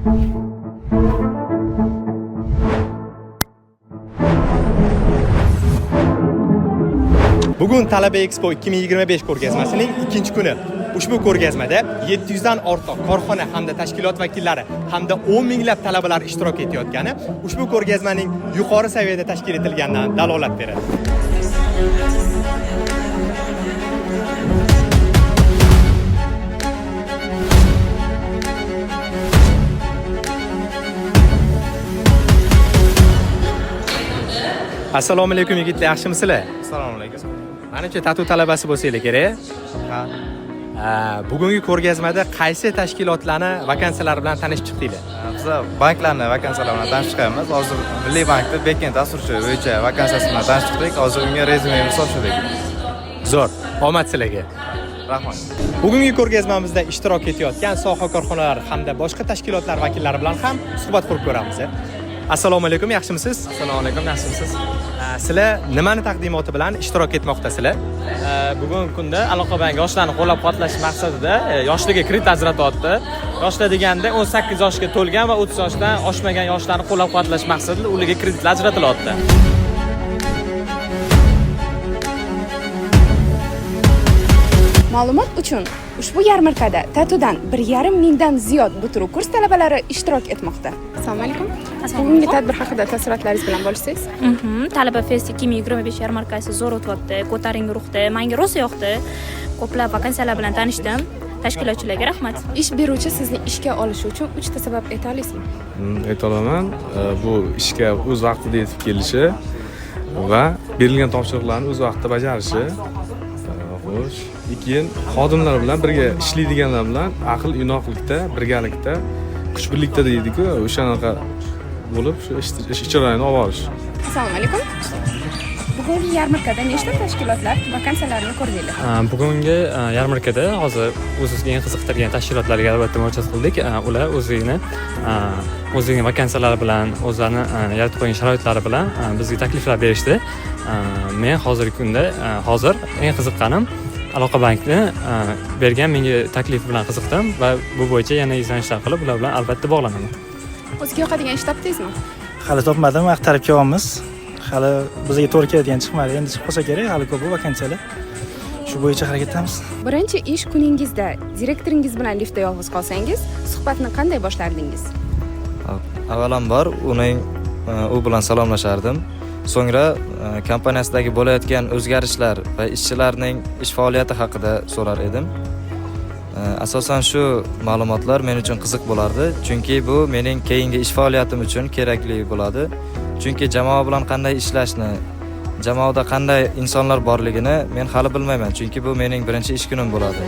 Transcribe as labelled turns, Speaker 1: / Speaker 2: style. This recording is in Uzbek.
Speaker 1: Bugun Talaba Expo 2025 ko'rgazmasining ikkinchi kuni. Ushbu ko'rgazmada 700 dan ortiq korxona hamda tashkilot vakillari hamda 10 minglab talabalar ishtirok etayotgani ushbu ko'rgazmaning yuqori saviyada tashkil etilganidan dalolat beradi. Assalomu alaykum yigitlar, yaxshimisizlar?
Speaker 2: Assalomu alaykum.
Speaker 1: Menimcha tatu talabasi bo'lsanglar kerak.
Speaker 2: Ha.
Speaker 1: Bugungi ko'rgazmada qaysi tashkilotlarni vakansiyalari bilan tanishib chiqdinglar?
Speaker 2: Biz banklarning vakansiyalari bilan tanishib chiqamiz. Hozir Milliy bankda Bekend dasturchi bo'yicha vakansiyasi bilan tanishib chiqdik. Hozir unga rezumemizni topshirdik.
Speaker 1: Zo'r. Omad sizlarga.
Speaker 2: Rahmat.
Speaker 1: Bugungi ko'rgazmamizda ishtirok etayotgan soha korxonalari hamda boshqa tashkilotlar vakillari bilan ham suhbat qurib ko'ramiz. Assalomu alaykum, yaxshimisiz?
Speaker 3: Assalomu alaykum, yaxshimisiz?
Speaker 1: Sizlar nimani taqdimoti bilan ishtirok etmoqdasizlar?
Speaker 3: Bugungi kunda Aloqa banki yoshlarni qo'llab-quvvatlash maqsadida yoshlarga kredit ajratyapti. Yoshlar deganda 18 yoshga to'lgan va 30 yoshdan oshmagan yoshlarni qo'llab-quvvatlash maqsadida ularga kreditlar ajratilyapti.
Speaker 4: Ma'lumot uchun, ushbu yarmarkada Tatudan 1,5 mingdan ziyod bitiruv kurs talabalari ishtirok etmoqda. Assalomu alaykum. Bugungi tadbir haqida taassurotlaringiz bilan bo'lishsangiz?
Speaker 5: Talaba Fest 2025 yarmarkasi zo'r o'tyapti. Ko'tarinki ruhda, menga rosa yoqdi. Ko'plab vakansiyalar bilan tanishdim. Tashkilotchilarga rahmat.
Speaker 4: Ish beruvchi sizni ishga olishi uchun 3 ta sabab ayta olasizmi?
Speaker 6: Ayta olaman. Bu ishga o'z vaqtida yetib kelishi va berilgan topshiriqlarni o'z vaqtida bajarishi. Xo'sh, keyin xodimlar bilan birga ishlaydiganlar bilan aql inoqlikda, birgalikda, kuch birlikda deydi-ku, o'shanaqa bo'lib shu ish jarayonini olib borish.
Speaker 4: Assalomu alaykum. Bugungi yarmarkada nechta tashkilotlar vakansiyalarni ko'rdinglar?
Speaker 3: Bugungi yarmarkada hozir o'zimizga eng qiziqtirgan tashkilotlarga albatta murojaat qildik. Ular o'zining vakansiyalari bilan, o'zlarini yaratib qo'ygan sharoitlari bilan bizga takliflar berishdi. Men hozirgi kunda eng qiziqqanim Aloqa bankni bergan menga taklif bilan qiziqdim va bu bo'yicha yana izlanishlar qilib, ular bilan albatta bog'lanaman.
Speaker 4: O'ziga yoqadigan ish topdingizmi?
Speaker 7: Hali topmadim, aqtarib kelyapmiz. Hali bizga to'g'ri keladigan chiqmadi. Endi chiqib qolsa kerak, hali ko'p vakansiyalar. Shu bo'yicha harakatdamiz.
Speaker 4: Birinchi ish kuningizda direktoringiz bilan liftda yolg'iz qolsangiz, suhbatni qanday boshlardingiz?
Speaker 2: Avvalambor u bilan salomlashardim. So'ngra kompaniyasidagi bo'layotgan o'zgarishlar va ishchilarning ish faoliyati haqida so'rar edim. Asosan shu ma'lumotlar men uchun qiziq bo'lardi, chunki bu mening keyingi ish faoliyatim uchun kerakli bo'ladi. Chunki jamoa bilan qanday ishlashni, jamoada qanday insonlar borligini men hali bilmayman, chunki bu mening birinchi ish kunim bo'ladi.